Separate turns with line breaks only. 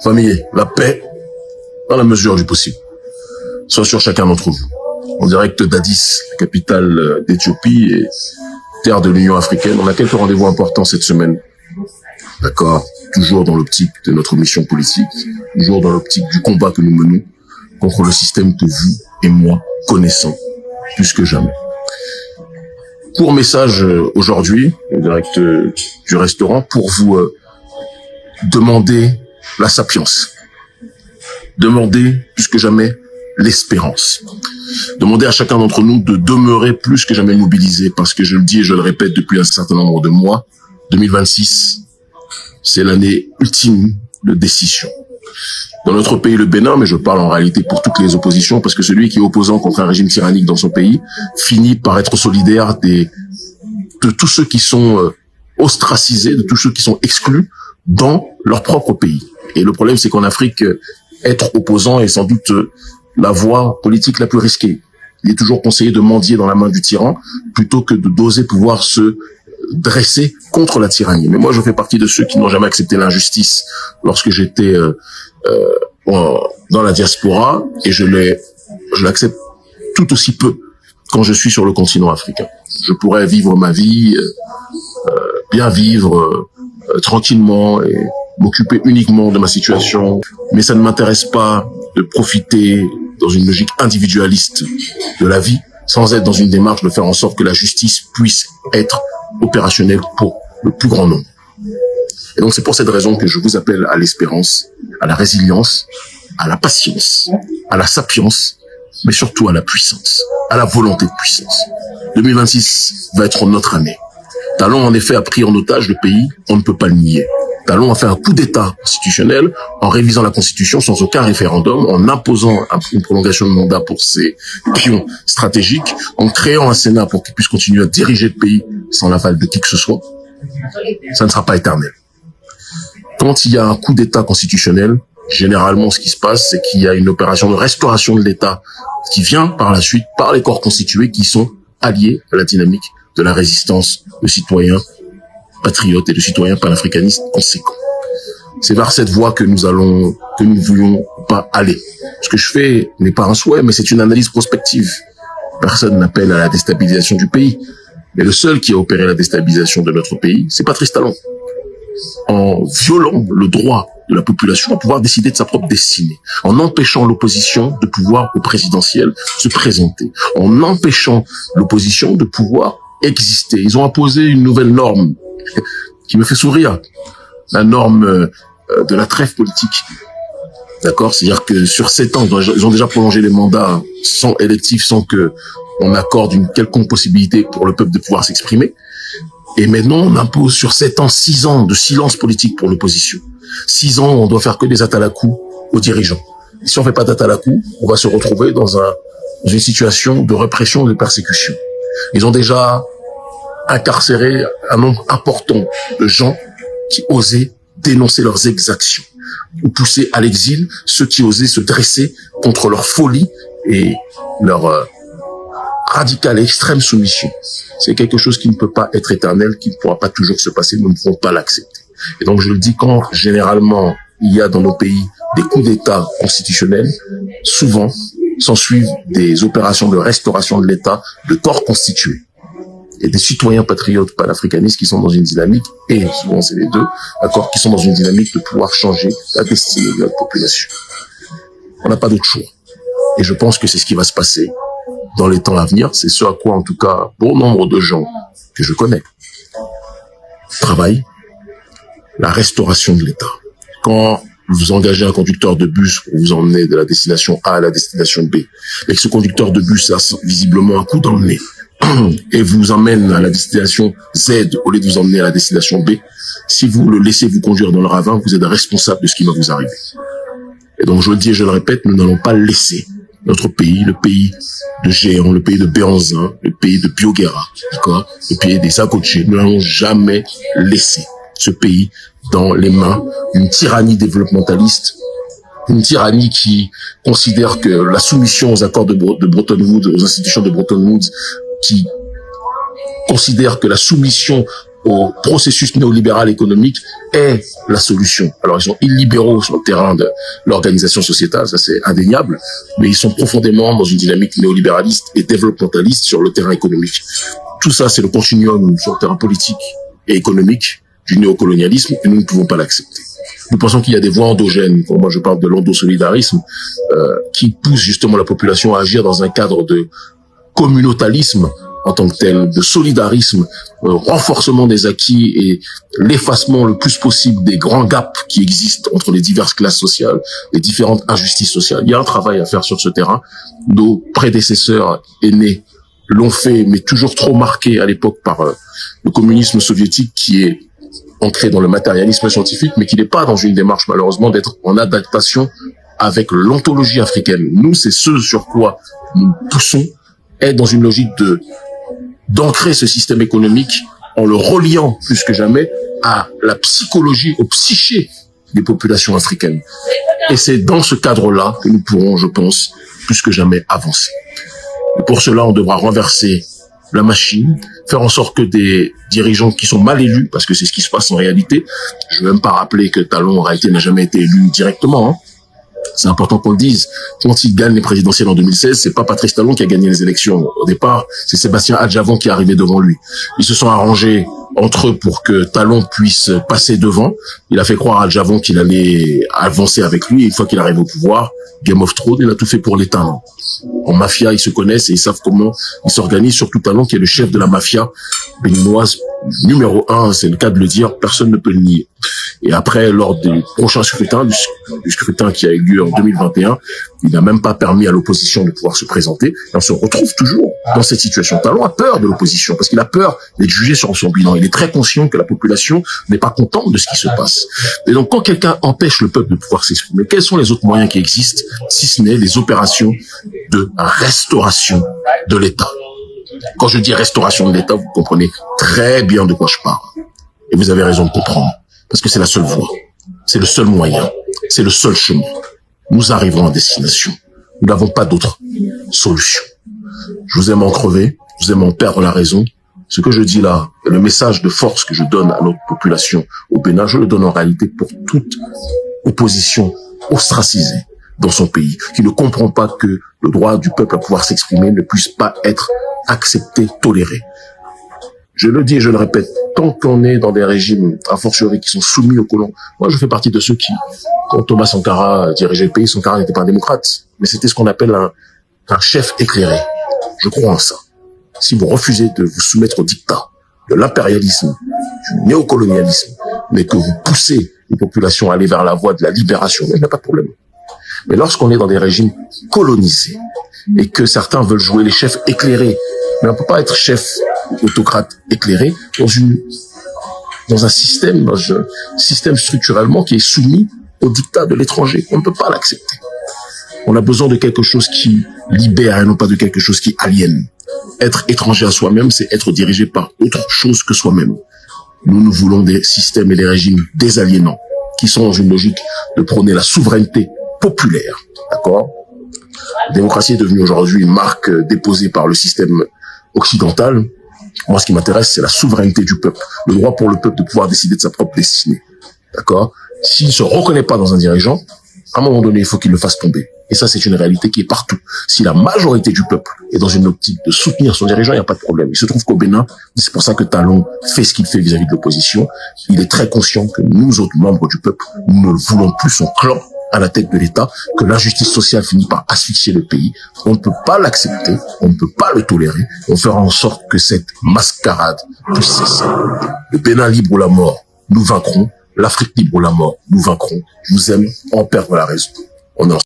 Famille, la paix, dans la mesure du possible, soit sur chacun d'entre vous. En direct d'Addis, capitale d'Éthiopie et terre de l'Union africaine. On a quelques rendez-vous importants cette semaine. D'accord? Toujours dans l'optique de notre mission politique, toujours dans l'optique du combat que nous menons contre le système que vous et moi connaissons plus que jamais. Pour message aujourd'hui, en direct du restaurant, pour vous demander la sapience. Demander plus que jamais l'espérance. Demander à chacun d'entre nous de demeurer plus que jamais mobilisé, parce que je le dis et je le répète depuis un certain nombre de mois, 2026, c'est l'année ultime de décision. Dans notre pays, le Bénin, mais je parle en réalité pour toutes les oppositions, parce que celui qui est opposant contre un régime tyrannique dans son pays finit par être solidaire de tous ceux qui sont ostracisés, de tous ceux qui sont exclus dans leur propre pays. Et le problème, c'est qu'en Afrique, être opposant est sans doute la voie politique la plus risquée. Il est toujours conseillé de mendier dans la main du tyran plutôt que d'oser pouvoir se dresser contre la tyrannie. Mais moi, je fais partie de ceux qui n'ont jamais accepté l'injustice lorsque j'étais dans la diaspora, et je l'accepte tout aussi peu quand je suis sur le continent africain. Je pourrais vivre ma vie, bien vivre tranquillement et m'occuper uniquement de ma situation, mais ça ne m'intéresse pas de profiter dans une logique individualiste de la vie, sans être dans une démarche de faire en sorte que la justice puisse être opérationnelle pour le plus grand nombre. Et donc c'est pour cette raison que je vous appelle à l'espérance, à la résilience, à la patience, à la sapience, mais surtout à la puissance, à la volonté de puissance. 2026 va être notre année. Talon, en effet, a pris en otage le pays, on ne peut pas le nier. Talon a fait un coup d'État constitutionnel en révisant la Constitution sans aucun référendum, en imposant une prolongation de mandat pour ses pions stratégiques, en créant un Sénat pour qu'il puisse continuer à diriger le pays sans l'aval de qui que ce soit. Ça ne sera pas éternel. Quand il y a un coup d'État constitutionnel, généralement, ce qui se passe, c'est qu'il y a une opération de restauration de l'État qui vient par la suite par les corps constitués qui sont alliés à la dynamique de la résistance de citoyens patriotes et de citoyens panafricanistes conséquents. C'est vers cette voie que nous ne voulons pas aller. Ce que je fais n'est pas un souhait, mais c'est une analyse prospective. Personne n'appelle à la déstabilisation du pays. Mais le seul qui a opéré la déstabilisation de notre pays, c'est Patrice Talon. En violant le droit de la population à pouvoir décider de sa propre destinée, en empêchant l'opposition de pouvoir au présidentiel se présenter, en empêchant l'opposition de pouvoir exister. Ils ont imposé une nouvelle norme qui me fait sourire, la norme de la trêve politique. D'accord? C'est-à-dire que sur 7 ans, ils ont déjà prolongé les mandats sans électifs, sans que on accorde une quelconque possibilité pour le peuple de pouvoir s'exprimer. Et maintenant, on impose sur 7 ans, 6 ans de silence politique pour l'opposition. 6 ans, on doit faire que des atalakou aux dirigeants. Et si on fait pas d'atalakou, on va se retrouver dans une situation de répression et de persécution. Ils ont déjà incarcéré un nombre important de gens qui osaient dénoncer leurs exactions, ou pousser à l'exil ceux qui osaient se dresser contre leur folie et leur radicale et extrême soumission. C'est quelque chose qui ne peut pas être éternel, qui ne pourra pas toujours se passer, nous ne pourrons pas l'accepter. Et donc je le dis, quand généralement il y a dans nos pays des coups d'État constitutionnels, souvent s'ensuivent des opérations de restauration de l'État de corps constitués. Et des citoyens patriotes panafricanistes qui sont dans une dynamique, et souvent c'est les deux, d'accord, qui sont dans une dynamique de pouvoir changer la destinée de notre population. On n'a pas d'autre choix. Et je pense que c'est ce qui va se passer dans les temps à venir. C'est ce à quoi, en tout cas, bon nombre de gens que je connais travaillent, la restauration de l'État. Quand vous engagez un conducteur de bus pour vous emmener de la destination A à la destination B, et que ce conducteur de bus a visiblement un coup dans le nez, et vous emmène à la destination Z au lieu de vous emmener à la destination B, si vous le laissez vous conduire dans le ravin, vous êtes responsable de ce qui va vous arriver. Et donc je le dis et je le répète, nous n'allons pas laisser notre pays, le pays de Géant, le pays de Béanzin, le pays de Biogera, d'accord, le pays des Agoché, nous n'allons jamais laisser ce pays dans les mains d'une tyrannie développementaliste, une tyrannie qui considère que la soumission aux accords de Bretton Woods, aux institutions de Bretton Woods, qui considère que la soumission au processus néolibéral économique est la solution. Alors, ils sont illibéraux sur le terrain de l'organisation sociétale, ça c'est indéniable, mais ils sont profondément dans une dynamique néolibéraliste et développementaliste sur le terrain économique. Tout ça, c'est le continuum sur le terrain politique et économique du néocolonialisme, et nous ne pouvons pas l'accepter. Nous pensons qu'il y a des voies endogènes, quand moi je parle de l'endosolidarisme, qui poussent justement la population à agir dans un cadre de communautalisme en tant que tel, de solidarisme, renforcement des acquis et l'effacement le plus possible des grands gaps qui existent entre les diverses classes sociales, les différentes injustices sociales. Il y a un travail à faire sur ce terrain. Nos prédécesseurs aînés l'ont fait, mais toujours trop marqué à l'époque par le communisme soviétique qui est ancré dans le matérialisme scientifique, mais qui n'est pas dans une démarche malheureusement d'être en adaptation avec l'ontologie africaine. Nous, c'est ce sur quoi nous poussons, être dans une logique d'ancrer ce système économique en le reliant plus que jamais à la psychologie, au psyché des populations africaines. Et c'est dans ce cadre-là que nous pourrons, je pense, plus que jamais avancer. Et pour cela, on devra renverser la machine, faire en sorte que des dirigeants qui sont mal élus, parce que c'est ce qui se passe en réalité, je ne veux même pas rappeler que Talon en réalité n'a jamais été élu directement, hein. C'est important qu'on le dise. Quand il gagne les présidentielles en 2016, c'est pas Patrice Talon qui a gagné les élections. Au départ, c'est Sébastien Adjavon qui est arrivé devant lui. Ils se sont arrangés entre eux pour que Talon puisse passer devant. Il a fait croire à Adjavon qu'il allait avancer avec lui. Et une fois qu'il arrive au pouvoir, Game of Thrones, il a tout fait pour l'éteindre. En mafia, ils se connaissent et ils savent comment ils s'organisent, surtout Talon qui est le chef de la mafia béninoise numéro 1, c'est le cas de le dire, personne ne peut le nier. Et après, lors du prochain scrutin, du scrutin qui a eu lieu en 2021, il n'a même pas permis à l'opposition de pouvoir se présenter. Et on se retrouve toujours dans cette situation. Talon a peur de l'opposition parce qu'il a peur d'être jugé sur son bilan. Il est très conscient que la population n'est pas contente de ce qui se passe. Et donc, quand quelqu'un empêche le peuple de pouvoir s'exprimer, quels sont les autres moyens qui existent, si ce n'est les opérations de restauration de l'État? Quand je dis restauration de l'État, vous comprenez très bien de quoi je parle. Et vous avez raison de comprendre. Parce que c'est la seule voie. C'est le seul moyen. C'est le seul chemin. Nous arriverons à destination. Nous n'avons pas d'autre solution. Je vous aime en crever. Je vous aime en perdre la raison. Ce que je dis là, le message de force que je donne à notre population au Bénin, je le donne en réalité pour toute opposition ostracisée dans son pays, qui ne comprend pas que le droit du peuple à pouvoir s'exprimer ne puisse pas être accepté, toléré. Je le dis et je le répète, tant qu'on est dans des régimes, a fortiori, qui sont soumis aux colons, moi je fais partie de ceux qui, quand Thomas Sankara dirigeait le pays, Sankara n'était pas un démocrate, mais c'était ce qu'on appelle un chef éclairé. Je crois en ça. Si vous refusez de vous soumettre au dictat de l'impérialisme, du néocolonialisme, mais que vous poussez les populations à aller vers la voie de la libération, il n'y a pas de problème. Mais lorsqu'on est dans des régimes colonisés et que certains veulent jouer les chefs éclairés, mais on ne peut pas être chef autocrate éclairé dans un système structurellement qui est soumis au dictat de l'étranger. On ne peut pas l'accepter. On a besoin de quelque chose qui libère et non pas de quelque chose qui aliène. Être étranger à soi-même, c'est être dirigé par autre chose que soi-même. Nous voulons des systèmes et des régimes désaliénants qui sont dans une logique de prôner la souveraineté populaire. D'accord? La démocratie est devenue aujourd'hui une marque déposée par le système occidental. Moi, ce qui m'intéresse, c'est la souveraineté du peuple. Le droit pour le peuple de pouvoir décider de sa propre destinée. D'accord? S'il ne se reconnaît pas dans un dirigeant, à un moment donné, il faut qu'il le fasse tomber. Et ça, c'est une réalité qui est partout. Si la majorité du peuple est dans une optique de soutenir son dirigeant, il n'y a pas de problème. Il se trouve qu'au Bénin, c'est pour ça que Talon fait ce qu'il fait vis-à-vis de l'opposition. Il est très conscient que nous autres membres du peuple, nous ne voulons plus son clan à la tête de l'État, que l'injustice sociale finit par asphyxier le pays. On ne peut pas l'accepter, on ne peut pas le tolérer. On fera en sorte que cette mascarade puisse cesser. Le Bénin libre ou la mort, nous vaincrons. L'Afrique libre ou la mort, nous vaincrons. Je vous aime, en perdre la raison. On est ensemble.